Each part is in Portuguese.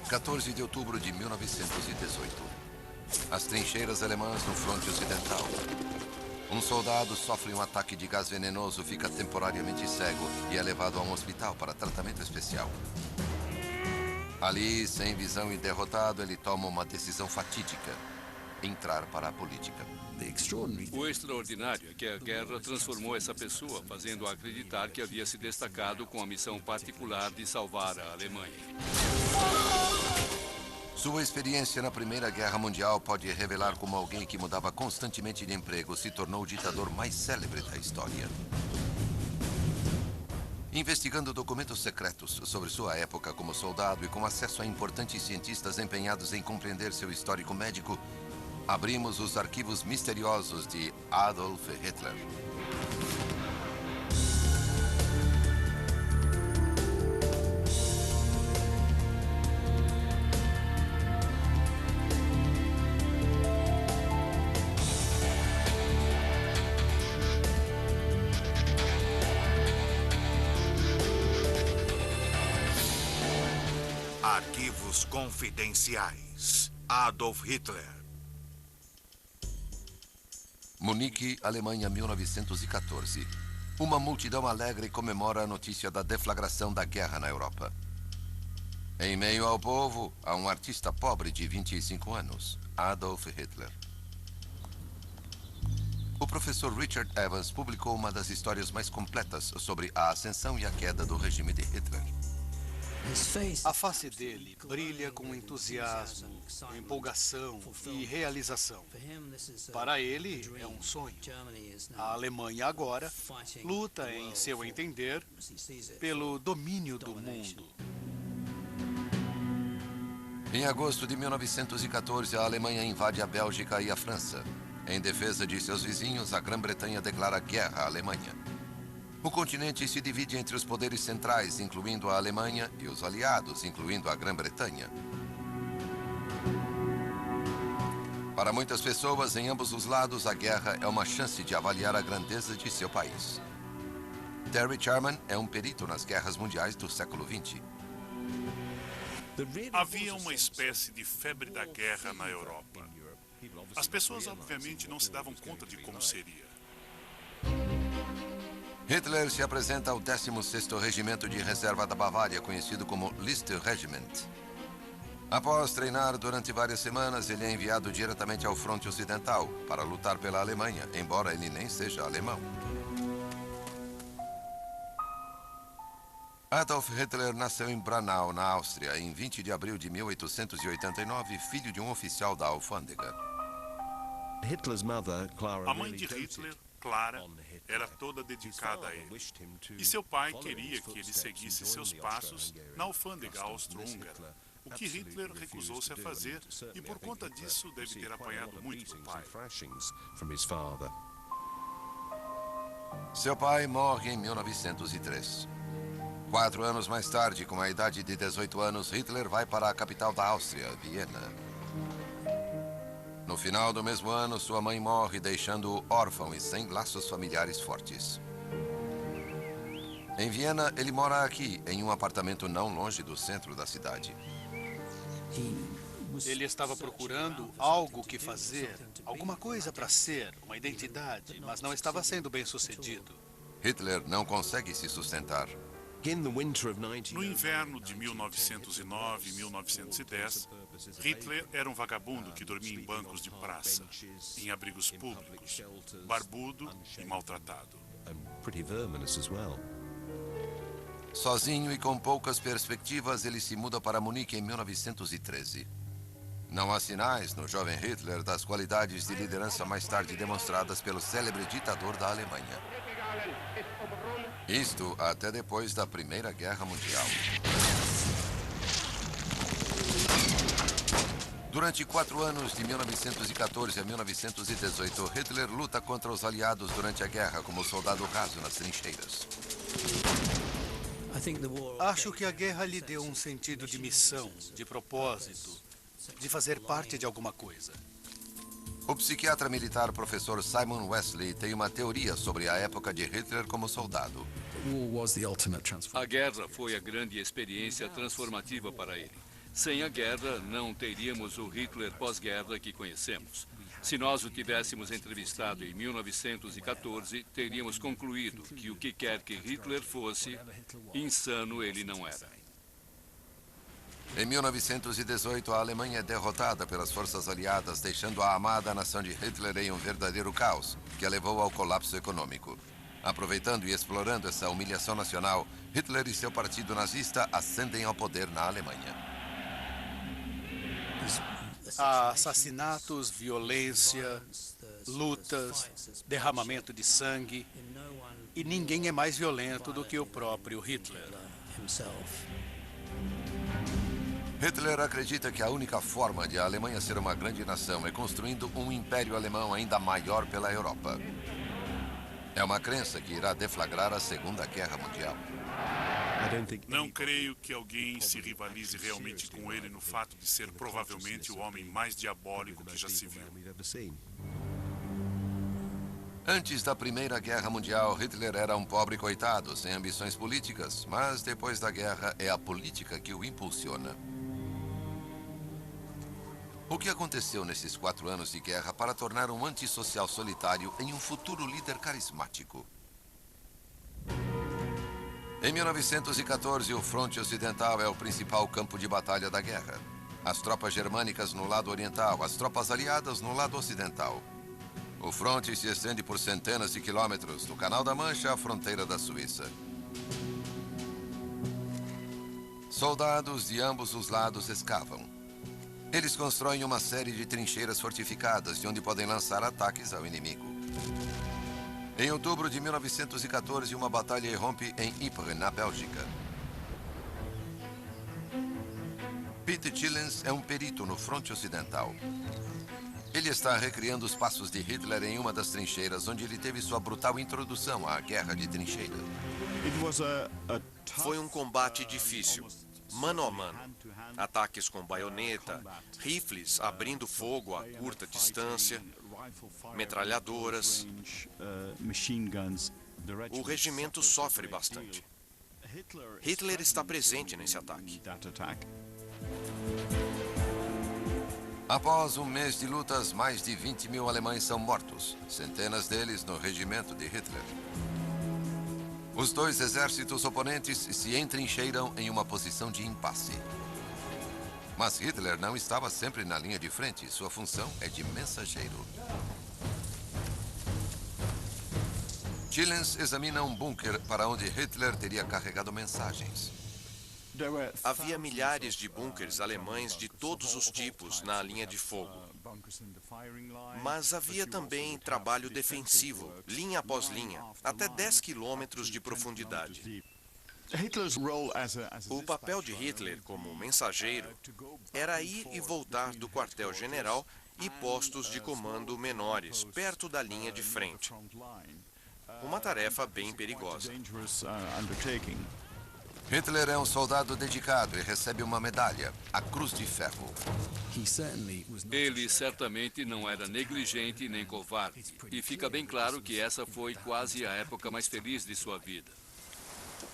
14 de outubro de 1918. As trincheiras alemãs no fronte ocidental. Um soldado sofre um ataque de gás venenoso, fica temporariamente cego e é levado a um hospital para tratamento especial. Ali, sem visão e derrotado, ele toma uma decisão fatídica: entrar para a política. O extraordinário é que a guerra transformou essa pessoa, fazendo-a acreditar que havia se destacado com a missão particular de salvar a Alemanha. Sua experiência na Primeira Guerra Mundial pode revelar como alguém que mudava constantemente de emprego se tornou o ditador mais célebre da história. Investigando documentos secretos sobre sua época como soldado e com acesso a importantes cientistas empenhados em compreender seu histórico médico, abrimos os arquivos misteriosos de Adolf Hitler. Arquivos confidenciais. Adolf Hitler. Munique, Alemanha, 1914. Uma multidão alegre comemora a notícia da deflagração da guerra na Europa. Em meio ao povo, há um artista pobre de 25 anos, Adolf Hitler. O professor Richard Evans publicou uma das histórias mais completas sobre a ascensão e a queda do regime de Hitler. A face dele brilha com entusiasmo, empolgação e realização. Para ele, é um sonho. A Alemanha agora luta, em seu entender, pelo domínio do mundo. Em agosto de 1914, a Alemanha invade a Bélgica e a França. Em defesa de seus vizinhos, a Grã-Bretanha declara guerra à Alemanha. O continente se divide entre os poderes centrais, incluindo a Alemanha, e os aliados, incluindo a Grã-Bretanha. Para muitas pessoas, em ambos os lados, a guerra é uma chance de avaliar a grandeza de seu país. Terry Sherman é um perito nas guerras mundiais do século XX. Havia uma espécie de febre da guerra na Europa. As pessoas, obviamente, não se davam conta de como seria. Hitler se apresenta ao 16º Regimento de Reserva da Bavária, conhecido como Liste Regiment. Após treinar durante várias semanas, ele é enviado diretamente ao fronte ocidental para lutar pela Alemanha, embora ele nem seja alemão. Adolf Hitler nasceu em Braunau, na Áustria, em 20 de abril de 1889, filho de um oficial da alfândega. A mãe de Hitler, Clara, era toda dedicada a ele. E seu pai queria que ele seguisse seus passos na alfândega austro-húngara, o que Hitler recusou-se a fazer e por conta disso deve ter apanhado muito do pai. Seu pai morre em 1903. 4 anos mais tarde, com a idade de 18 anos, Hitler vai para a capital da Áustria, Viena. No final do mesmo ano, sua mãe morre, deixando-o órfão e sem laços familiares fortes. Em Viena, ele mora aqui, em um apartamento não longe do centro da cidade. Ele estava procurando algo que fazer, alguma coisa para ser, uma identidade, mas não estava sendo bem sucedido. Hitler não consegue se sustentar. No inverno de 1909 e 1910, Hitler era um vagabundo que dormia em bancos de praça, em abrigos públicos, barbudo e maltratado. Sozinho e com poucas perspectivas, ele se muda para Munique em 1913. Não há sinais no jovem Hitler das qualidades de liderança mais tarde demonstradas pelo célebre ditador da Alemanha. Isto até depois da Primeira Guerra Mundial. Durante 4 anos, de 1914 a 1918, Hitler luta contra os aliados durante a guerra como soldado raso nas trincheiras. Acho que a guerra lhe deu um sentido de missão, de propósito, de fazer parte de alguma coisa. O psiquiatra militar professor Simon Wesley tem uma teoria sobre a época de Hitler como soldado. A guerra foi a grande experiência transformativa para ele. Sem a guerra, não teríamos o Hitler pós-guerra que conhecemos. Se nós o tivéssemos entrevistado em 1914, teríamos concluído que o que quer que Hitler fosse, insano ele não era. Em 1918, a Alemanha é derrotada pelas forças aliadas, deixando a amada nação de Hitler em um verdadeiro caos, que a levou ao colapso econômico. Aproveitando e explorando essa humilhação nacional, Hitler e seu partido nazista ascendem ao poder na Alemanha. Há assassinatos, violência, lutas, derramamento de sangue, e ninguém é mais violento do que o próprio Hitler. Hitler acredita que a única forma de a Alemanha ser uma grande nação é construindo um império alemão ainda maior pela Europa. É uma crença que irá deflagrar a Segunda Guerra Mundial. Não creio que alguém se rivalize realmente com ele no fato de ser provavelmente o homem mais diabólico que já se viu. Antes da Primeira Guerra Mundial, Hitler era um pobre coitado, sem ambições políticas, mas depois da guerra é a política que o impulsiona. O que aconteceu nesses 4 anos de guerra para tornar um antissocial solitário em um futuro líder carismático? Em 1914, o fronte ocidental é o principal campo de batalha da guerra. As tropas germânicas no lado oriental, as tropas aliadas no lado ocidental. O fronte se estende por centenas de quilômetros, do Canal da Mancha à fronteira da Suíça. Soldados de ambos os lados escavam. Eles constroem uma série de trincheiras fortificadas, de onde podem lançar ataques ao inimigo. Em outubro de 1914, uma batalha irrompe em Ypres, na Bélgica. Pete Chilens é um perito no fronte ocidental. Ele está recriando os passos de Hitler em uma das trincheiras, onde ele teve sua brutal introdução à guerra de trincheira. Foi um combate difícil, mano a mano. Ataques com baioneta, rifles abrindo fogo a curta distância, metralhadoras. O regimento sofre bastante. Hitler está presente nesse ataque. Após um mês de lutas, mais de 20 mil alemães são mortos, centenas deles no regimento de Hitler. Os dois exércitos oponentes se entrincheiram em uma posição de impasse. Mas Hitler não estava sempre na linha de frente. Sua função é de mensageiro. Chilens examina um bunker para onde Hitler teria carregado mensagens. Havia milhares de bunkers alemães de todos os tipos na linha de fogo. Mas havia também trabalho defensivo, linha após linha, até 10 quilômetros de profundidade. O papel de Hitler como mensageiro era ir e voltar do quartel-general e postos de comando menores, perto da linha de frente. Uma tarefa bem perigosa. Hitler é um soldado dedicado e recebe uma medalha, a Cruz de Ferro. Ele certamente não era negligente nem covarde. E fica bem claro que essa foi quase a época mais feliz de sua vida.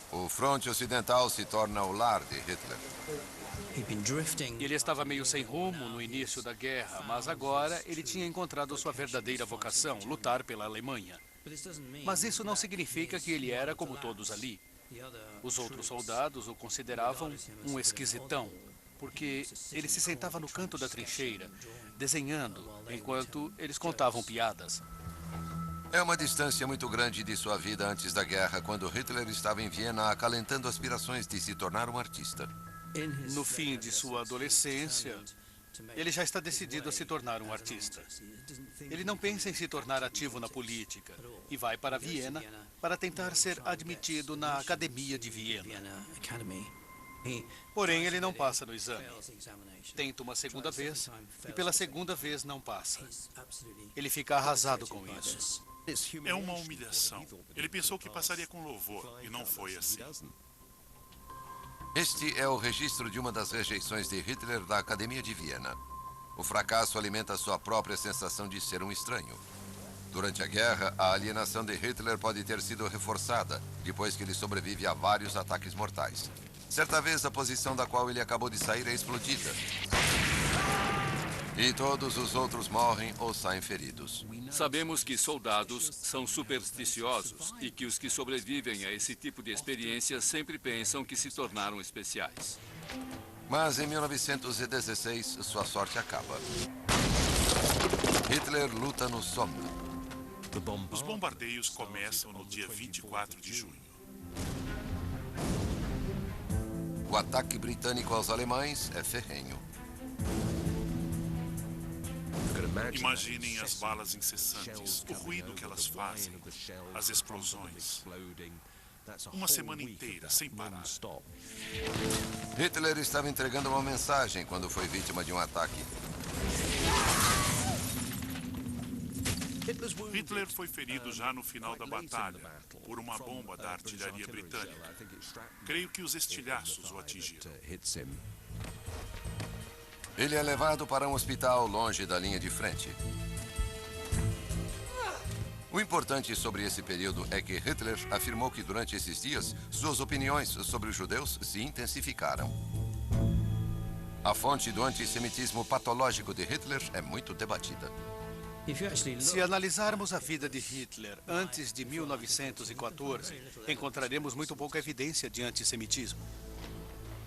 O fronte ocidental se torna o lar de Hitler. Ele estava meio sem rumo no início da guerra, mas agora ele tinha encontrado sua verdadeira vocação, lutar pela Alemanha. Mas isso não significa que ele era como todos ali. Os outros soldados o consideravam um esquisitão, porque ele se sentava no canto da trincheira, desenhando, enquanto eles contavam piadas. É uma distância muito grande de sua vida antes da guerra, quando Hitler estava em Viena acalentando aspirações de se tornar um artista. No fim de sua adolescência, ele já está decidido a se tornar um artista. Ele não pensa em se tornar ativo na política e vai para Viena para tentar ser admitido na Academia de Viena. Porém, ele não passa no exame. Tenta uma segunda vez e pela segunda vez não passa. Ele fica arrasado com isso. É uma humilhação. Ele pensou que passaria com louvor, e não foi assim. Este é o registro de uma das rejeições de Hitler da Academia de Viena. O fracasso alimenta sua própria sensação de ser um estranho. Durante a guerra, a alienação de Hitler pode ter sido reforçada, depois que ele sobrevive a vários ataques mortais. Certa vez, a posição da qual ele acabou de sair é explodida. E todos os outros morrem ou saem feridos. Sabemos que soldados são supersticiosos e que os que sobrevivem a esse tipo de experiência sempre pensam que se tornaram especiais. Mas em 1916, sua sorte acaba. Hitler luta no Somme. Os bombardeios começam no dia 24 de junho. O ataque britânico aos alemães é ferrenho. Imaginem as balas incessantes, o ruído que elas fazem, as explosões. Uma semana inteira, sem parar. Hitler estava entregando uma mensagem quando foi vítima de um ataque. Hitler foi ferido já no final da batalha por uma bomba da artilharia britânica. Creio que os estilhaços o atingiram. Ele é levado para um hospital longe da linha de frente. O importante sobre esse período é que Hitler afirmou que durante esses dias, suas opiniões sobre os judeus se intensificaram. A fonte do antissemitismo patológico de Hitler é muito debatida. Se analisarmos a vida de Hitler antes de 1914, encontraremos muito pouca evidência de antissemitismo.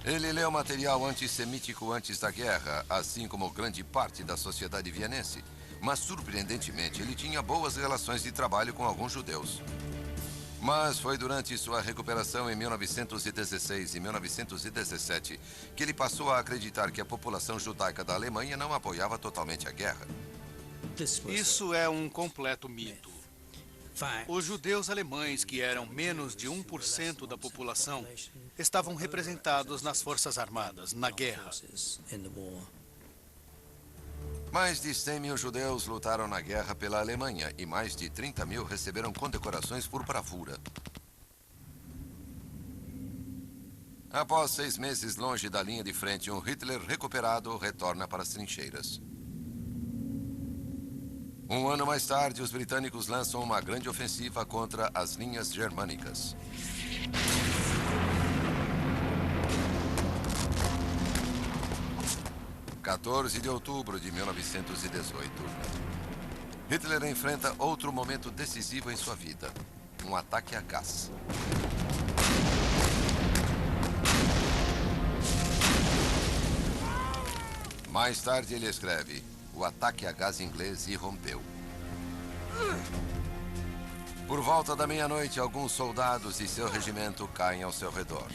Ele leu material antissemítico antes da guerra, assim como grande parte da sociedade vienense. Mas, surpreendentemente, ele tinha boas relações de trabalho com alguns judeus. Mas foi durante sua recuperação em 1916 e 1917 que ele passou a acreditar que a população judaica da Alemanha não apoiava totalmente a guerra. Isso é um completo mito. Os judeus alemães, que eram menos de 1% da população, estavam representados nas Forças Armadas, na guerra. Mais de 100 mil judeus lutaram na guerra pela Alemanha e mais de 30 mil receberam condecorações por bravura. Após 6 meses longe da linha de frente, um Hitler recuperado retorna para as trincheiras. Um ano mais tarde, os britânicos lançam uma grande ofensiva contra as linhas germânicas. – 14 de outubro de 1918. Hitler enfrenta outro momento decisivo em sua vida. Um ataque a gás. Mais tarde ele escreve: o ataque a gás inglês irrompeu. Por volta da meia-noite, alguns soldados de seu regimento caem ao seu redor.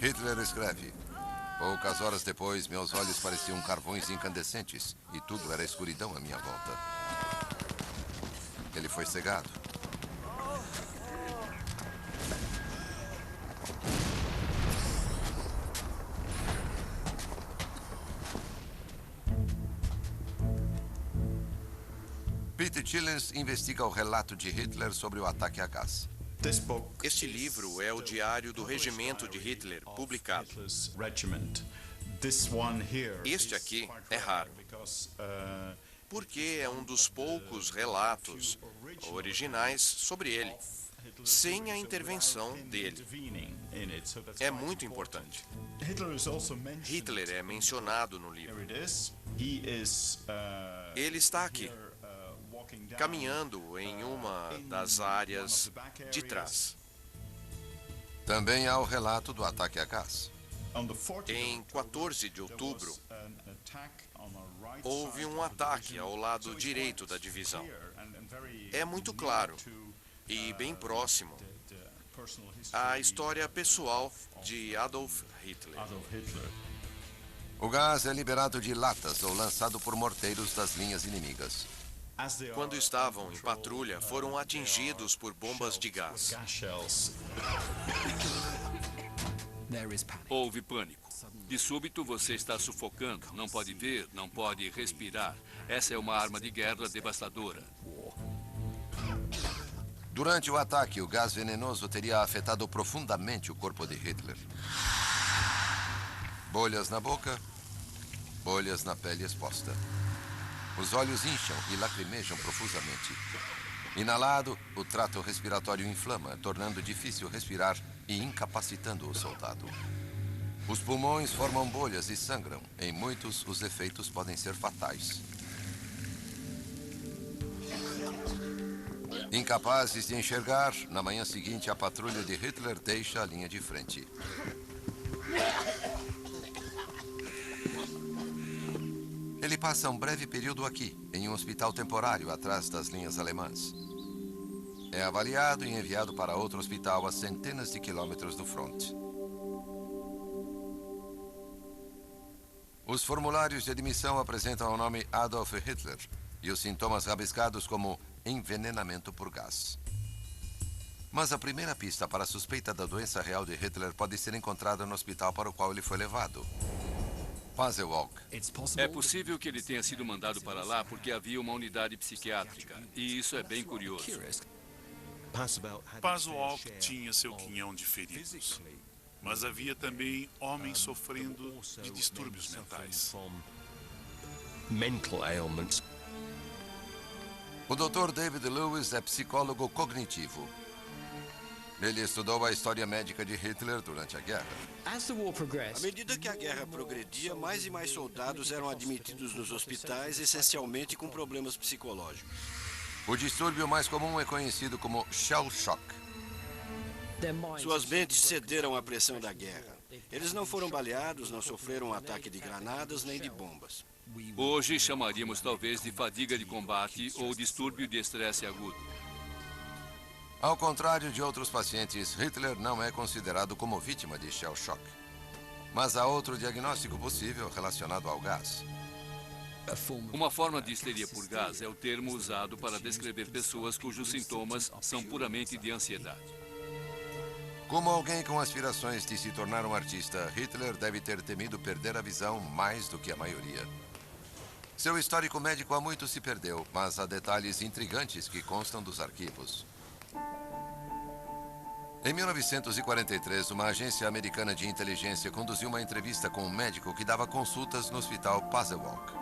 Hitler escreve: poucas horas depois, meus olhos pareciam carvões incandescentes e tudo era escuridão à minha volta. Ele foi cegado. Peter Chillens investiga o relato de Hitler sobre o ataque a gás. Este livro é o diário do regimento de Hitler, publicado. Este aqui é raro, porque é um dos poucos relatos originais sobre ele, sem a intervenção dele. É muito importante. Hitler é mencionado no livro. Ele está aqui, caminhando em uma das áreas de trás. Também há o relato do ataque a gás. Em 14 de outubro, houve um ataque ao lado direito da divisão. É muito claro e bem próximo à história pessoal de Adolf Hitler. O gás é liberado de latas ou lançado por morteiros das linhas inimigas. Quando estavam em patrulha, foram atingidos por bombas de gás. Houve pânico. De súbito, você está sufocando. Não pode ver, não pode respirar. Essa é uma arma de guerra devastadora. Durante o ataque, o gás venenoso teria afetado profundamente o corpo de Hitler. Bolhas na boca, bolhas na pele exposta. Os olhos incham e lacrimejam profusamente. Inalado, o trato respiratório inflama, tornando difícil respirar e incapacitando o soldado. Os pulmões formam bolhas e sangram. Em muitos, os efeitos podem ser fatais. Incapazes de enxergar, na manhã seguinte a patrulha de Hitler deixa a linha de frente. Ele passa um breve período aqui, em um hospital temporário atrás das linhas alemãs. É avaliado e enviado para outro hospital a centenas de quilômetros do fronte. Os formulários de admissão apresentam o nome Adolf Hitler e os sintomas rabiscados como envenenamento por gás. Mas a primeira pista para a suspeita da doença real de Hitler pode ser encontrada no hospital para o qual ele foi levado. Pasewalk. É possível que ele tenha sido mandado para lá porque havia uma unidade psiquiátrica. E isso é bem curioso. Pasewalk tinha seu quinhão de feridos. Mas havia também homens sofrendo de distúrbios mentais. O Dr. David Lewis é psicólogo cognitivo. Ele estudou a história médica de Hitler durante a guerra. À medida que a guerra progredia, mais e mais soldados eram admitidos nos hospitais, essencialmente com problemas psicológicos. O distúrbio mais comum é conhecido como shell shock. Suas mentes cederam à pressão da guerra. Eles não foram baleados, não sofreram um ataque de granadas nem de bombas. Hoje chamaríamos talvez de fadiga de combate ou distúrbio de estresse agudo. Ao contrário de outros pacientes, Hitler não é considerado como vítima de shell shock. Mas há outro diagnóstico possível relacionado ao gás. Uma forma de histeria por gás é o termo usado para descrever pessoas cujos sintomas são puramente de ansiedade. Como alguém com aspirações de se tornar um artista, Hitler deve ter temido perder a visão mais do que a maioria. Seu histórico médico há muito se perdeu, mas há detalhes intrigantes que constam dos arquivos. Em 1943, uma agência americana de inteligência conduziu uma entrevista com um médico que dava consultas no hospital Pasewalk.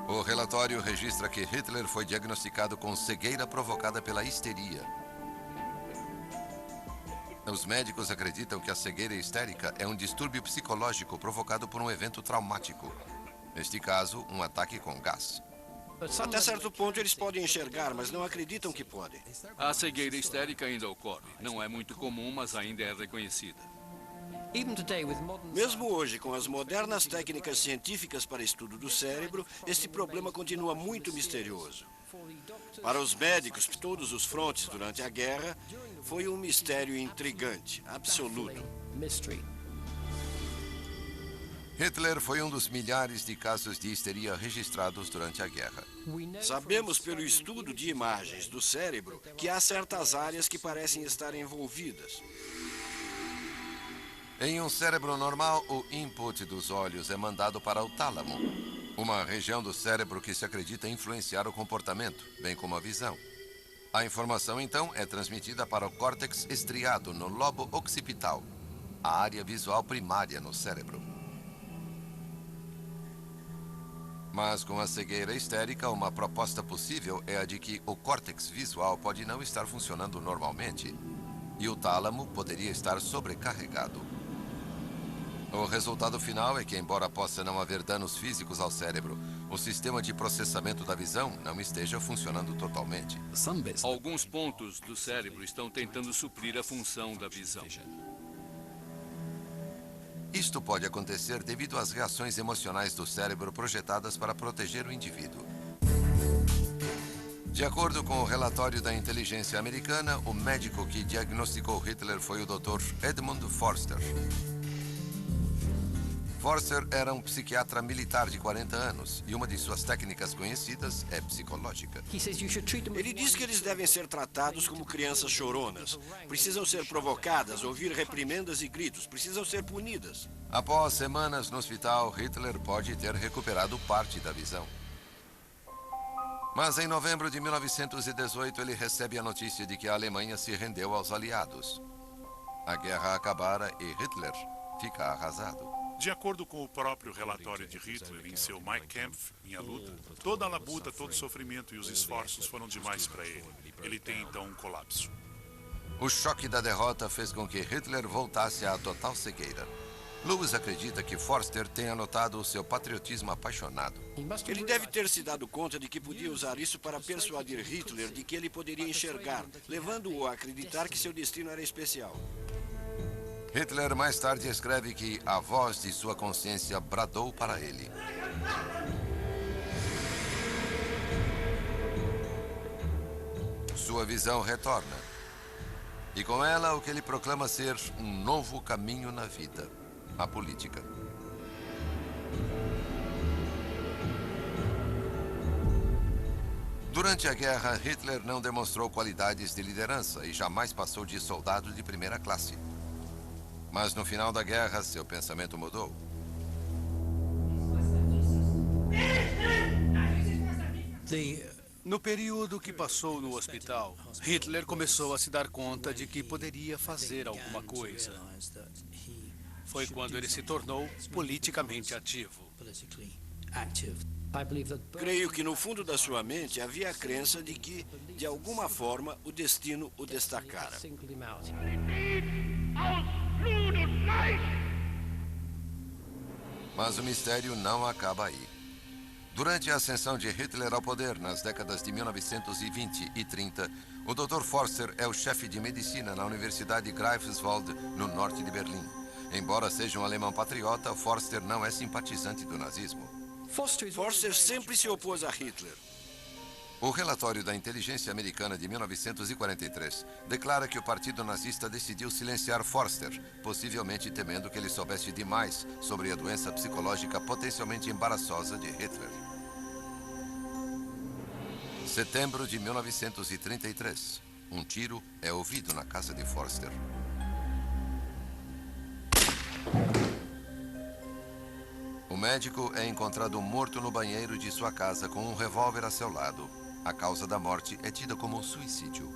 O relatório registra que Hitler foi diagnosticado com cegueira provocada pela histeria. Os médicos acreditam que a cegueira histérica é um distúrbio psicológico provocado por um evento traumático. Neste caso, um ataque com gás. Até certo ponto eles podem enxergar, mas não acreditam que podem. A cegueira histérica ainda ocorre. Não é muito comum, mas ainda é reconhecida. Mesmo hoje, com as modernas técnicas científicas para estudo do cérebro, este problema continua muito misterioso. Para os médicos de todos os frontes durante a guerra, foi um mistério intrigante, absoluto. Hitler foi um dos milhares de casos de histeria registrados durante a guerra. Sabemos pelo estudo de imagens do cérebro que há certas áreas que parecem estar envolvidas. Em um cérebro normal, o input dos olhos é mandado para o tálamo, uma região do cérebro que se acredita influenciar o comportamento, bem como a visão. A informação, então, é transmitida para o córtex estriado no lobo occipital, a área visual primária no cérebro. Mas com a cegueira histérica, uma proposta possível é a de que o córtex visual pode não estar funcionando normalmente e o tálamo poderia estar sobrecarregado. O resultado final é que, embora possa não haver danos físicos ao cérebro, o sistema de processamento da visão não esteja funcionando totalmente. Alguns pontos do cérebro estão tentando suprir a função da visão. Isto pode acontecer devido às reações emocionais do cérebro projetadas para proteger o indivíduo. De acordo com o relatório da inteligência americana, o médico que diagnosticou Hitler foi o Dr. Edmund Forster. Forster era um psiquiatra militar de 40 anos e uma de suas técnicas conhecidas é psicológica. Ele diz que eles devem ser tratados como crianças choronas. Precisam ser provocadas, ouvir reprimendas e gritos. Precisam ser punidas. Após semanas no hospital, Hitler pode ter recuperado parte da visão. Mas em novembro de 1918, ele recebe a notícia de que a Alemanha se rendeu aos aliados. A guerra acabara e Hitler fica arrasado. De acordo com o próprio relatório de Hitler em seu Mein Kampf, Minha Luta, toda a labuta, todo o sofrimento e os esforços foram demais para ele. Ele tem então um colapso. O choque da derrota fez com que Hitler voltasse à total cegueira. Lewis acredita que Forster tenha notado o seu patriotismo apaixonado. Ele deve ter se dado conta de que podia usar isso para persuadir Hitler de que ele poderia enxergar, levando-o a acreditar que seu destino era especial. Hitler mais tarde escreve que a voz de sua consciência bradou para ele. Sua visão retorna. E com ela o que ele proclama ser um novo caminho na vida. A política. Durante a guerra, Hitler não demonstrou qualidades de liderança e jamais passou de soldado de primeira classe. Mas no final da guerra, seu pensamento mudou. No período que passou no hospital, Hitler começou a se dar conta de que poderia fazer alguma coisa. Foi quando ele se tornou politicamente ativo. Creio que no fundo da sua mente havia a crença de que, de alguma forma, o destino o destacara. Mas o mistério não acaba aí. Durante a ascensão de Hitler ao poder nas décadas de 1920 e 30, o Dr. Forster é o chefe de medicina na Universidade Greifswald, no norte de Berlim. Embora seja um alemão patriota, Forster não é simpatizante do nazismo. Forster sempre se opôs a Hitler. O relatório da inteligência americana de 1943 declara que o partido nazista decidiu silenciar Forster, possivelmente temendo que ele soubesse demais sobre a doença psicológica potencialmente embaraçosa de Hitler. Setembro de 1933. Um tiro é ouvido na casa de Forster. O médico é encontrado morto no banheiro de sua casa com um revólver a seu lado. A causa da morte é tida como suicídio.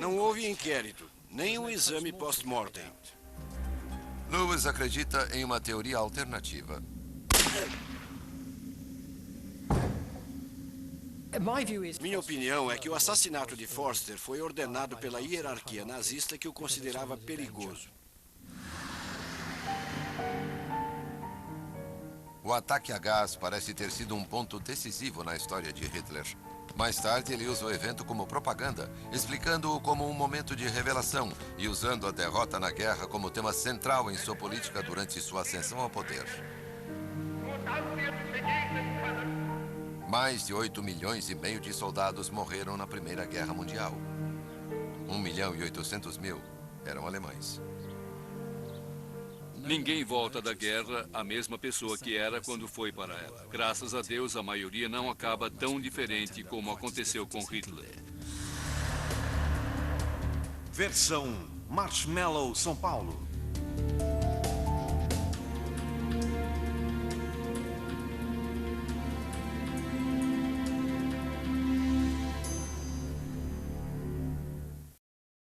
Não houve inquérito, nem um exame post-mortem. Lewis acredita em uma teoria alternativa. Minha opinião é que o assassinato de Forster foi ordenado pela hierarquia nazista que o considerava perigoso. O ataque a gás parece ter sido um ponto decisivo na história de Hitler. Mais tarde, ele usa o evento como propaganda, explicando-o como um momento de revelação e usando a derrota na guerra como tema central em sua política durante sua ascensão ao poder. Mais de 8,5 milhões de soldados morreram na Primeira Guerra Mundial. 1.800.000 eram alemães. Ninguém volta da guerra a mesma pessoa que era quando foi para ela. Graças a Deus, a maioria não acaba tão diferente como aconteceu com Hitler. Versão Marshmallow São Paulo.